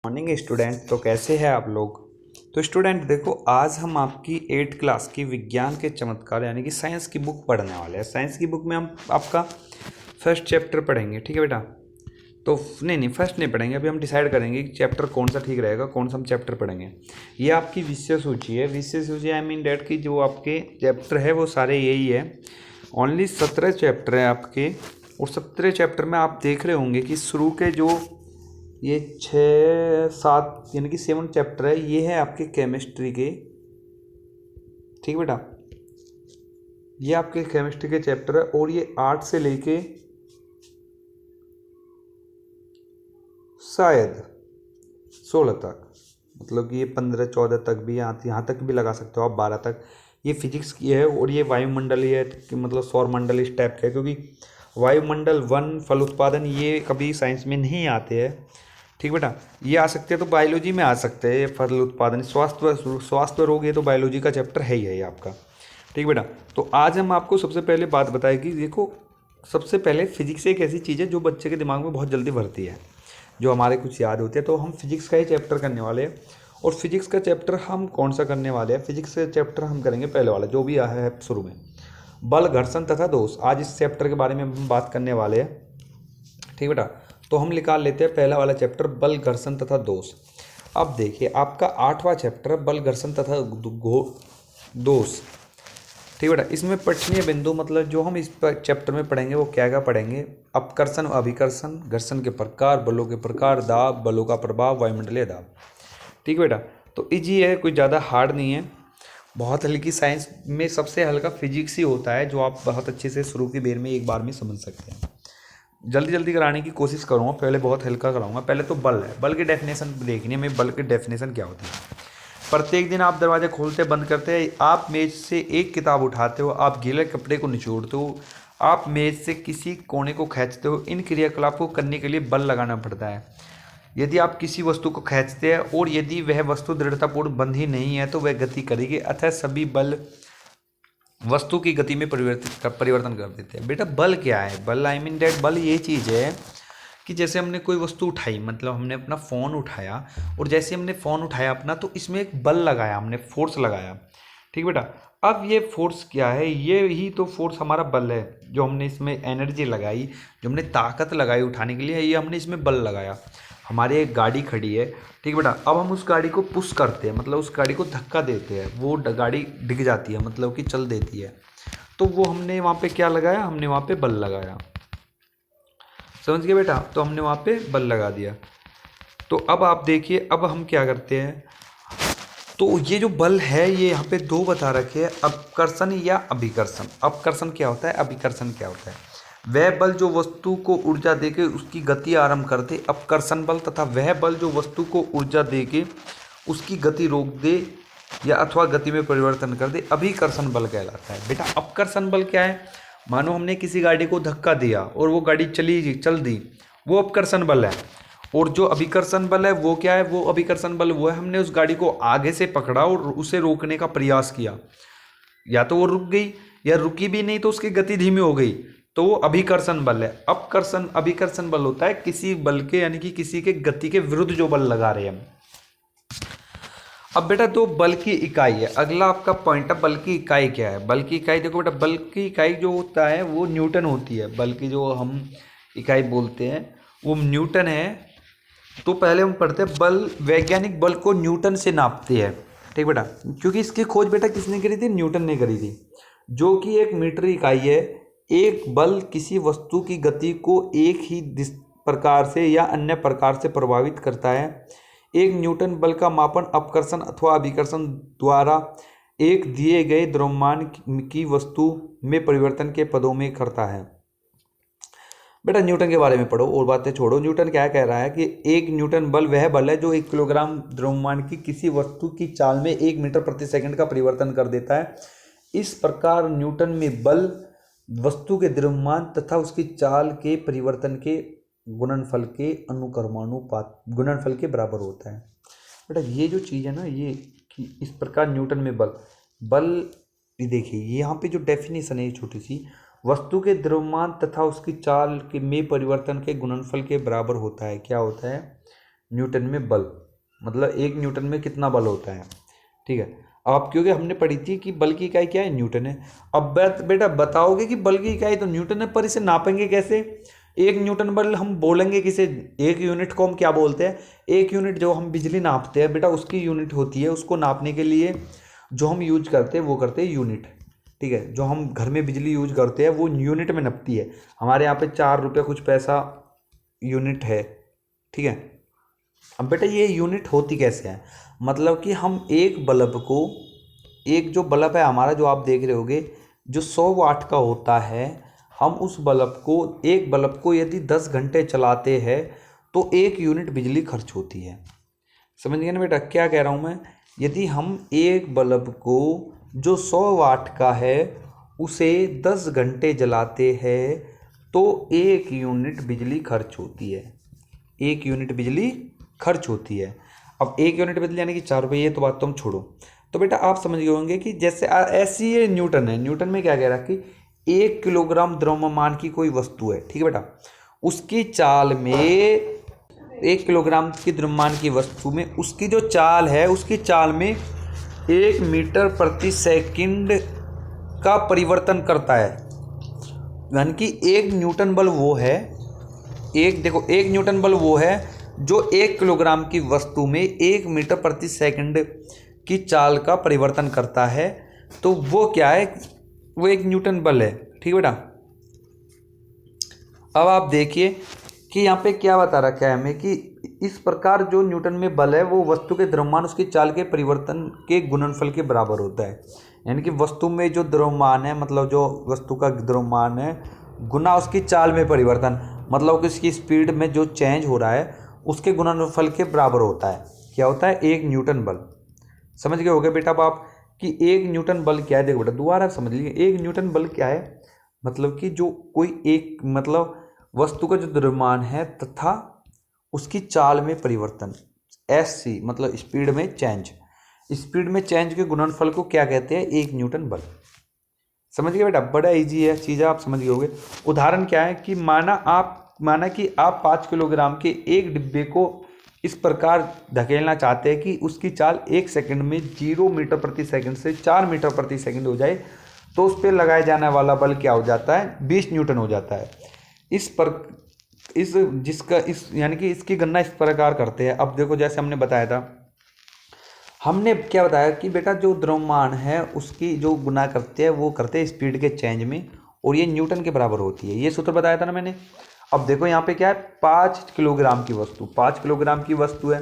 Morning student. तो कैसे हैं आप लोग। तो स्टूडेंट देखो, आज हम आपकी 8th क्लास की विज्ञान के चमत्कार यानी कि साइंस की बुक पढ़ने वाले हैं। साइंस की बुक में हम आपका फर्स्ट चैप्टर पढ़ेंगे, ठीक है बेटा। तो नहीं फर्स्ट नहीं पढ़ेंगे, अभी हम डिसाइड करेंगे कि चैप्टर कौन सा ठीक रहेगा, कौन सा हम चैप्टर पढ़ेंगे। ये आपकी विषय सूची है। विषय सूची आई मीन डेट की जो आपके चैप्टर है वो सारे यही है। ओनली 17 चैप्टर है आपके, और 17 चैप्टर में आप देख रहे होंगे कि शुरू के जो ये 6 7 यानी कि 7 चैप्टर है, ये है आपके केमिस्ट्री के, ठीक बेटा। ये आपके केमिस्ट्री के चैप्टर है, और ये 8 से लेके शायद 16 तक, मतलब कि ये 15 14 तक भी, यहाँ तक भी लगा सकते हो आप, 12 तक। ये फिजिक्स की है, और ये वायुमंडलीय है कि मतलब सौरमंडल इस टाइप का है, क्योंकि वायुमंडल वन फल उत्पादन ये कभी साइंस में नहीं आते हैं, ठीक बेटा। ये आ सकते हैं तो बायोलॉजी में आ सकते हैं, ये फल उत्पादन स्वास्थ्य रोग, ये तो बायोलॉजी का चैप्टर है ही है ये आपका, ठीक बेटा। तो आज हम आपको सबसे पहले बात बताएं कि देखो, सबसे पहले फिजिक्स एक ऐसी चीज़ है जो बच्चे के दिमाग में बहुत जल्दी भरती है, जो हमारे कुछ याद होते हैं। तो हम फिजिक्स का ही चैप्टर करने वाले हैं। और फिजिक्स का चैप्टर हम कौन सा करने वाले हैं, फिजिक्स का चैप्टर हम करेंगे पहले वाला जो भी आया है शुरू में, बल घर्षण तथा दोष। आज इस चैप्टर के बारे में हम बात करने वाले हैं, ठीक बेटा। तो हम निकाल लेते हैं पहला वाला चैप्टर, बल घर्षण तथा दोष। अब देखिए आपका 8वां चैप्टर बल घर्षण तथा दोष, ठीक बेटा। इसमें पठनीय बिंदु मतलब जो हम इस चैप्टर में पढ़ेंगे वो क्या क्या पढ़ेंगे, अपकर्षण अभिकर्षण, घर्षण के प्रकार, बलों के प्रकार, दाब, बलों का प्रभाव, वायुमंडलीय दाब, ठीक बेटा। तो इजी है, कोई ज़्यादा हार्ड नहीं है, बहुत हल्की। साइंस में सबसे हल्का फिजिक्स ही होता है, जो आप बहुत अच्छे से शुरू की बेर में एक बार में समझ सकते हैं। जल्दी जल्दी कराने की कोशिश करूँगा, पहले बहुत हल्का कराऊंगा। पहले तो बल है, बल की डेफिनेशन देखनी है हमें, बल की डेफिनेशन क्या होती है। प्रत्येक दिन आप दरवाजे खोलते बंद करते हैं, आप मेज से एक किताब उठाते हो, आप गीले कपड़े को निचोड़ते हो, आप मेज से किसी कोने को खींचते हो, इन क्रियाकलाप को करने के लिए बल लगाना पड़ता है। यदि आप किसी वस्तु को खींचते हैं और यदि वह वस्तु दृढ़तापूर्ण बंधी नहीं है तो वह गति करेगी, अतः सभी बल वस्तु की गति में परिवर्तन कर देते हैं। बेटा बल क्या है, बल आई मीन डेट, बल ये चीज़ है कि जैसे हमने कोई वस्तु उठाई, मतलब हमने अपना फ़ोन उठाया, और जैसे हमने फ़ोन उठाया अपना, तो इसमें एक बल लगाया, हमने फोर्स लगाया, ठीक बेटा। अब ये फोर्स क्या है, ये ही तो फोर्स हमारा बल है, जो हमने इसमें एनर्जी लगाई, जो हमने ताकत लगाई उठाने के लिए, ये हमने इसमें बल लगाया। हमारी एक गाड़ी खड़ी है, ठीक बेटा। अब हम उस गाड़ी को पुश करते हैं, मतलब उस गाड़ी को धक्का देते हैं, वो गाड़ी डिग जाती है, मतलब कि चल देती है। तो वो हमने वहाँ पे क्या लगाया, हमने वहाँ पे बल लगाया, समझ गए बेटा। तो हमने वहाँ पे बल लगा दिया। तो अब आप देखिए, अब हम क्या करते हैं, तो ये जो बल है ये यहाँ पे दो बता रखे हैं, अपकर्षण या अभिकर्षण। अपकर्षण क्या होता है, अभिकर्षण क्या होता है। वह बल जो वस्तु को ऊर्जा देके उसकी गति आरंभ कर दे, अपकर्षण बल, तथा वह बल जो वस्तु को ऊर्जा देके उसकी गति रोक दे या अथवा गति में परिवर्तन कर दे, अभिकर्षण बल कहलाता है। बेटा अपकर्षण बल क्या है, मानो हमने किसी गाड़ी को धक्का दिया और वो गाड़ी चल दी, वो अपकर्षण बल है। और जो अभिकर्षण बल है वो क्या है, वो अभिकर्षण बल वो है हमने उस गाड़ी को आगे से पकड़ा और उसे रोकने का प्रयास किया, या तो वो रुक गई या रुकी भी नहीं तो उसकी गति धीमी हो गई, तो वो अभिकर्षण बल है। अपकर्षण अभिकर्षण बल होता है किसी बल के यानी कि किसी के गति के विरुद्ध जो बल लगा रहे हैं हम। अब बेटा दो बल की इकाई है, अगला आपका पॉइंट है बल की इकाई क्या है। बल की इकाई देखो बेटा, बल की इकाई जो होता है वो न्यूटन होती है, बल की जो हम इकाई बोलते हैं वो न्यूटन है। तो पहले हम पढ़ते हैं बल, वैज्ञानिक बल को न्यूटन से नापते हैं, ठीक बेटा। क्योंकि इसकी खोज बेटा किसने करी थी, न्यूटन ने करी थी, जो कि एक मीटर इकाई है। एक बल किसी वस्तु की गति को एक ही प्रकार से या अन्य प्रकार से प्रभावित करता है। एक न्यूटन बल का मापन अपकर्षण अथवा अभिकर्षण द्वारा एक दिए गए द्रव्यमान की वस्तु में परिवर्तन के पदों में करता है। बेटा न्यूटन के बारे में पढ़ो और बातें छोड़ो। न्यूटन क्या कह रहा है कि एक न्यूटन बल वह बल है जो 1 किलोग्राम द्रव्यमान की किसी वस्तु की चाल में 1 मीटर प्रति सेकंड का परिवर्तन कर देता है। इस प्रकार न्यूटन में बल वस्तु के द्रव्यमान तथा उसकी चाल के परिवर्तन के गुणनफल के अनुक्रमानुपात गुणनफल के बराबर होता है। बेटा ये जो चीज़ है ना, ये कि इस प्रकार न्यूटन में बल देखिए यहाँ पे जो डेफिनेशन है ये छोटी सी, वस्तु के द्रव्यमान तथा उसकी चाल के में परिवर्तन के गुणनफल के बराबर होता है। क्या होता है, न्यूटन में बल, मतलब 1 न्यूटन में कितना बल होता है। ठीक है, अब क्योंकि हमने पढ़ी थी कि बल की इकाई क्या है, न्यूटन है। अब बेटा बताओगे कि बल की इकाई तो न्यूटन है, पर इसे नापेंगे कैसे। 1 न्यूटन बल हम बोलेंगे किसे, 1 यूनिट को हम क्या बोलते हैं, 1 यूनिट जो हम बिजली नापते हैं बेटा उसकी यूनिट होती है। उसको नापने के लिए जो हम यूज करते हैं वो करते हैं यूनिट। ठीक है, जो हम घर में बिजली यूज करते हैं वो यूनिट में नपती है। हमारे यहाँ पे 4 रुपये कुछ पैसा यूनिट है। ठीक है, अब बेटा ये यूनिट होती कैसे है, मतलब कि हम एक बल्ब को, एक जो बल्ब है हमारा जो आप देख रहे होगे जो 100 वाट का होता है, हम उस बल्ब को, एक बल्ब को यदि 10 घंटे चलाते हैं तो 1 यूनिट बिजली खर्च होती है। समझ गए ना बेटा क्या कह रहा हूँ मैं। यदि हम एक बल्ब को जो 100 वाट का है उसे 10 घंटे जलाते हैं तो 1 यूनिट बिजली खर्च होती है, 1 यूनिट बिजली खर्च होती है। अब 1 यूनिट बिजली यानी कि 4 रुपये, ये तो बात तुम छोड़ो। तो बेटा आप समझ गए होंगे कि जैसे ऐसी ये न्यूटन है, न्यूटन में क्या कह रहा है कि 1 किलोग्राम द्रव्यमान की कोई वस्तु है। ठीक है बेटा, उसकी चाल में 1 किलोग्राम की द्रव्यमान की वस्तु में उसकी जो चाल है, उसकी चाल में 1 मीटर प्रति सेकंड का परिवर्तन करता है। यानी कि 1 न्यूटन बल वो है, एक देखो 1 न्यूटन बल वो है जो 1 किलोग्राम की वस्तु में 1 मीटर प्रति सेकंड की चाल का परिवर्तन करता है। तो वो क्या है, वो 1 न्यूटन बल है। ठीक है बेटा, अब आप देखिए कि यहाँ पे क्या बता रखा है हमें कि इस प्रकार जो न्यूटन में बल है वो वस्तु के द्रव्यमान उसकी चाल के परिवर्तन के गुणनफल के बराबर होता है। यानी कि वस्तु में जो द्रव्यमान है, मतलब जो वस्तु का द्रव्यमान है गुना उसकी चाल में परिवर्तन, मतलब कि उसकी स्पीड में जो चेंज हो रहा है उसके गुणनफल के बराबर होता है। क्या होता है, 1 न्यूटन बल। समझ गए होगे बेटा अब आप कि 1 न्यूटन बल क्या है। देखो बेटा दोबारा समझ लीजिए, 1 न्यूटन बल क्या है, मतलब कि जो कोई एक, मतलब वस्तु का जो द्रव्यमान है तथा उसकी चाल में परिवर्तन, SC मतलब स्पीड में चेंज, स्पीड में चेंज के गुणनफल को क्या कहते हैं, 1 न्यूटन बल। समझ गए बेटा, बड़ा इजी है चीज़, आप समझ गए होगे। उदाहरण क्या है कि माना कि आप 5 किलोग्राम के एक डिब्बे को इस प्रकार धकेलना चाहते हैं कि उसकी चाल 1 सेकंड में 0 मीटर प्रति सेकंड से 4 मीटर प्रति सेकंड हो जाए, तो उस पर लगाया जाने वाला बल क्या हो जाता है, 20 न्यूटन हो जाता है। इस यानी कि इसकी गणना इस प्रकार करते हैं। अब देखो जैसे हमने बताया था, हमने क्या बताया कि बेटा जो द्रव्यमान है उसकी जो गुना करते हैं वो करते हैं स्पीड के चेंज में, और ये न्यूटन के बराबर होती है, ये सूत्र बताया था ना मैंने। अब देखो यहाँ पे क्या है, 5 किलोग्राम की वस्तु, 5 किलोग्राम की वस्तु है,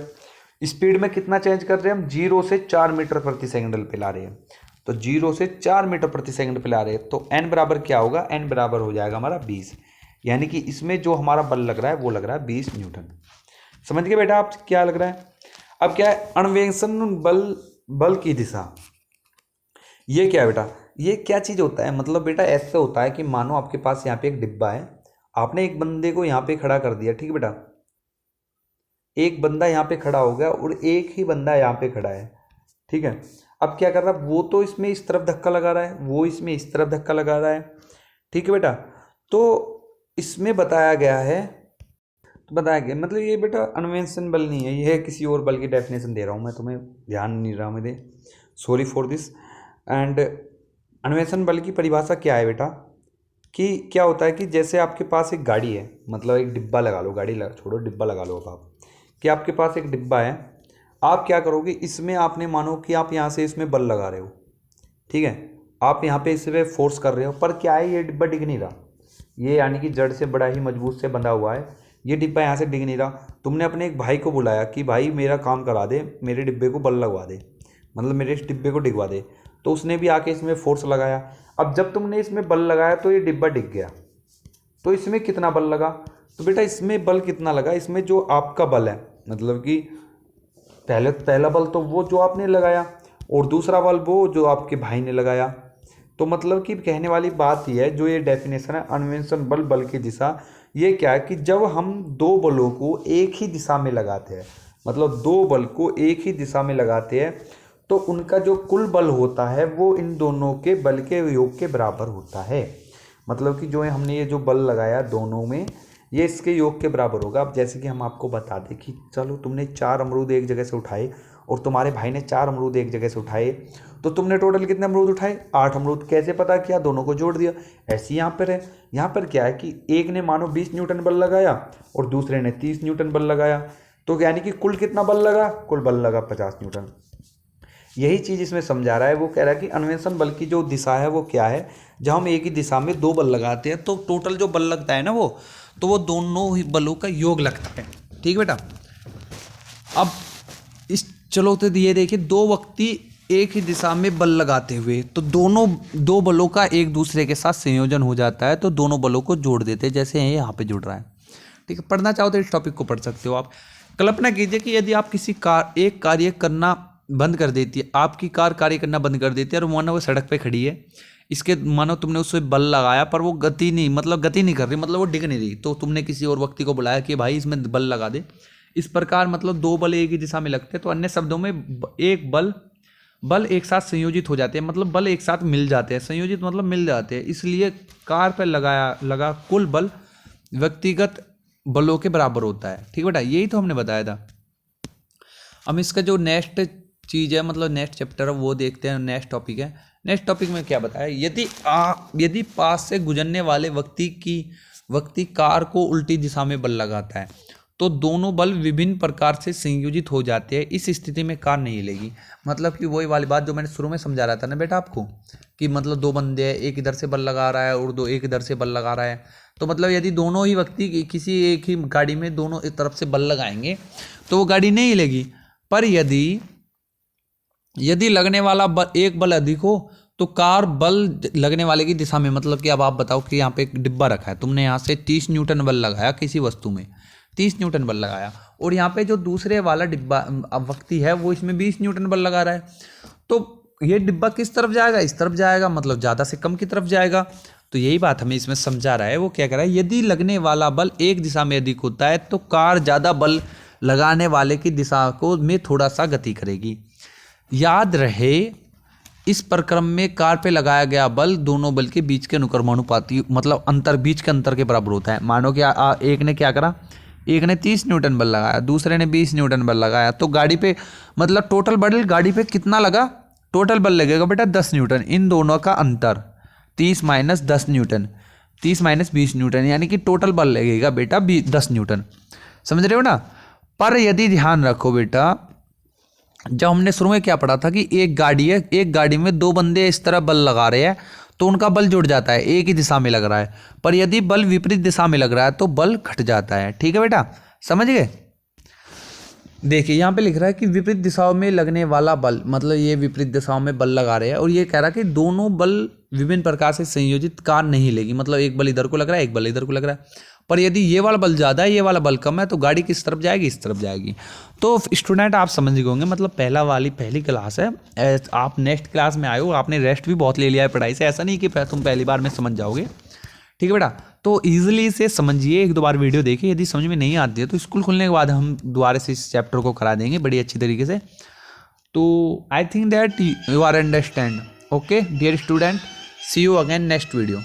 स्पीड में कितना चेंज कर रहे हैं हम, 0 से 4 मीटर प्रति सेकंड पे ला रहे हैं। तो 0 से 4 मीटर प्रति सेकंड पे ला रहे हैं, तो n बराबर क्या होगा, n बराबर हो जाएगा हमारा 20। यानी कि इसमें जो हमारा बल लग रहा है वो लग रहा है 20 न्यूटन। समझ गए बेटा आप क्या लग रहा है। अब क्या है, अन्वेषण बल की दिशा, ये क्या है बेटा, ये क्या चीज़ होता है, मतलब बेटा ऐसे होता है कि मानो आपके पास यहाँ पे एक डिब्बा है, आपने एक बंदे को यहाँ पे खड़ा कर दिया। ठीक है बेटा, एक बंदा यहाँ पे खड़ा हो गया और एक ही बंदा यहाँ पे खड़ा है। ठीक है, अब क्या कर रहा है, वो तो इसमें इस तरफ धक्का लगा रहा है, वो इसमें इस तरफ धक्का लगा रहा है। ठीक है बेटा, तो इसमें बताया गया है, तो बताया गया मतलब ये बेटा अन्वेषण बल नहीं है, ये किसी और बल की डेफिनेशन दे रहा हूँ मैं तुम्हें, ध्यान नहीं रहा मेरे, सॉरी फॉर दिस। एंड अन्वेषण बल की परिभाषा क्या है बेटा, कि क्या होता है कि जैसे आपके पास एक गाड़ी है, मतलब एक डिब्बा लगा लो, गाड़ी छोड़ो डिब्बा लगा लो। अब आप कि आपके पास एक डिब्बा है, आप क्या करोगे, इसमें आपने मानो कि आप यहाँ से इसमें बल लगा रहे हो। ठीक है, आप यहाँ पे इस पर फोर्स कर रहे हो, पर क्या है ये डिब्बा डिग नहीं रहा, ये यानी कि जड़ से बड़ा ही मजबूत से बंधा हुआ है, ये डिब्बा यहाँ से डिग नहीं रहा। तुमने अपने एक भाई को बुलाया कि भाई मेरा काम करा दे, मेरे डिब्बे को बल लगवा दे, मतलब मेरे इस डिब्बे को डिगवा दे। तो उसने भी आके इसमें फोर्स लगाया। अब जब तुमने इसमें बल लगाया तो ये डिब्बा डिग गया, तो इसमें कितना बल लगा, तो बेटा इसमें बल कितना लगा, इसमें जो आपका बल है, मतलब कि पहला बल तो वो जो आपने लगाया, और दूसरा बल वो जो आपके भाई ने लगाया। तो मतलब कि कहने वाली बात यह है, जो ये डेफिनेशन है अन्वेषण बल की दिशा, ये क्या है कि जब हम दो बलों को एक ही दिशा में लगाते हैं, मतलब दो बल को एक ही दिशा में लगाते हैं, तो उनका जो कुल बल होता है वो इन दोनों के बल के योग के बराबर होता है। मतलब कि जो हमने ये जो बल लगाया दोनों में, ये इसके योग के बराबर होगा। अब जैसे कि हम आपको बता दें कि चलो तुमने 4 अमरूद एक जगह से उठाए और तुम्हारे भाई ने 4 अमरूद एक जगह से उठाए, तो तुमने टोटल कितने अमरूद उठाए? 8 अमरूद। कैसे पता किया? दोनों को जोड़ दिया। ऐसे यहाँ पर है, यहाँ पर क्या है कि एक ने मानो 20 न्यूटन बल लगाया और दूसरे ने 30 न्यूटन बल लगाया, तो यानी कि कुल कितना बल लगा? कुल बल लगा 50 न्यूटन। यही चीज़ इसमें समझा रहा है। वो कह रहा है कि अन्वेषण बल की जो दिशा है वो क्या है, जब हम एक ही दिशा में 2 बल लगाते हैं तो टोटल जो बल लगता है ना वो दोनों ही बलों का योग लगता है। ठीक बेटा। अब इस चलो तो ये देखिए, 2 व्यक्ति एक ही दिशा में बल लगाते हुए, तो दोनों 2 बलों का एक दूसरे के साथ संयोजन हो जाता है, तो दोनों बलों को जोड़ देते हैं, जैसे यहाँ पे जुड़ रहा है। ठीक है, पढ़ना चाहो तो इस टॉपिक को पढ़ सकते हो आप। कल्पना कीजिए कि यदि आप किसी एक कार्य करना बंद कर देती है, आपकी कार कार्य करना बंद कर देती है और मानो वो सड़क पे खड़ी है, इसके मानो तुमने उससे बल लगाया पर वो गति नहीं कर रही, मतलब वो डिग नहीं रही, तो तुमने किसी और व्यक्ति को बुलाया कि भाई इसमें बल लगा दे। इस प्रकार मतलब 2 बल एक ही दिशा में लगते हैं, तो अन्य शब्दों में एक बल एक साथ संयोजित हो जाते हैं, मतलब बल एक साथ मिल जाते हैं। संयोजित मतलब मिल जाते हैं, इसलिए कार पर लगा कुल बल व्यक्तिगत बलों के बराबर होता है। ठीक बेटा, यही तो हमने बताया था। हम इसका जो नेक्स्ट चीज़ है, मतलब नेक्स्ट चैप्टर है, वो देखते हैं। नेक्स्ट टॉपिक है, नेक्स्ट टॉपिक में क्या बताया, यदि पास से गुजरने वाले व्यक्ति कार को उल्टी दिशा में बल लगाता है, तो दोनों बल विभिन्न प्रकार से संयोजित हो जाते हैं। इस स्थिति में कार नहीं हिलेगी। मतलब कि वही वाली बात जो मैंने शुरू में समझा रहा था ना बेटा आपको, कि मतलब 2 बंदे हैं, एक इधर से बल लगा रहा है और एक इधर से बल लगा रहा है, तो मतलब यदि दोनों ही व्यक्ति किसी एक ही गाड़ी में दोनों एक तरफ से बल लगाएंगे तो वो गाड़ी नहीं हिलेगी। पर यदि लगने वाला एक बल अधिक हो तो कार बल लगने वाले की दिशा में, मतलब कि अब आप बताओ कि यहाँ पे एक डिब्बा रखा है, तुमने यहाँ से 30 न्यूटन बल लगाया किसी वस्तु में, 30 न्यूटन बल लगाया, और यहाँ पे जो दूसरे वाला डिब्बा व्यक्ति है वो इसमें 20 न्यूटन बल लगा रहा है, तो ये डिब्बा किस तरफ जाएगा? इस तरफ जाएगा, मतलब ज़्यादा से कम की तरफ जाएगा। तो यही बात हमें इसमें समझा रहा है। वो क्या कह रहा है, यदि लगने वाला बल एक दिशा में अधिक होता है तो कार ज़्यादा बल लगाने वाले की दिशा को में थोड़ा सा गति करेगी। याद रहे, इस प्रक्रम में कार पे लगाया गया बल दोनों बल के बीच के अनुक्रमानुपाती, मतलब बीच के अंतर के बराबर होता है। मानो कि एक ने क्या करा, एक ने 30 न्यूटन बल लगाया, दूसरे ने 20 न्यूटन बल लगाया, तो गाड़ी पे मतलब टोटल बल गाड़ी पे कितना लगा? टोटल बल लगेगा बेटा 10 न्यूटन। इन दोनों का अंतर 30 माइनस 10 न्यूटन, 30 माइनस 20 न्यूटन, यानी कि टोटल बल लगेगा बेटा 10 न्यूटन। समझ रहे हो ना? पर यदि ध्यान रखो बेटा, जब हमने शुरू में क्या पढ़ा था कि एक गाड़ी है, एक गाड़ी में 2 बंदे इस तरह बल लगा रहे हैं तो उनका बल जुड़ जाता है, एक ही दिशा में लग रहा है। पर यदि बल विपरीत दिशा में लग रहा है तो बल घट जाता है। ठीक है बेटा, समझ गए? देखिए यहाँ पे लिख रहा है कि विपरीत दिशाओं में लगने वाला बल, मतलब ये विपरीत दिशाओं में बल लगा रहे हैं, और ये कह रहा है कि दोनों बल विभिन्न प्रकार से संयोजित कार नहीं हिलेगी, मतलब एक बल इधर को लग रहा है, एक बल इधर को लग रहा है। पर यदि ये वाला बल ज़्यादा है, ये वाला बल कम है, तो गाड़ी किस तरफ जाएगी? इस तरफ जाएगी। तो स्टूडेंट आप समझ गए होंगे, मतलब पहली क्लास है, आप नेक्स्ट क्लास में आए हो, आपने रेस्ट भी बहुत ले लिया है पढ़ाई से, ऐसा नहीं कि तुम पहली बार में समझ जाओगे। ठीक है बेटा, तो ईजिली इसे समझिए, 1-2 बार वीडियो देखिए। यदि समझ में नहीं आती है तो स्कूल खुलने के बाद हम दोबारा से इस चैप्टर को करा देंगे बड़ी अच्छी तरीके से। तो I think that you are understand. Okay dear student, see you again next video.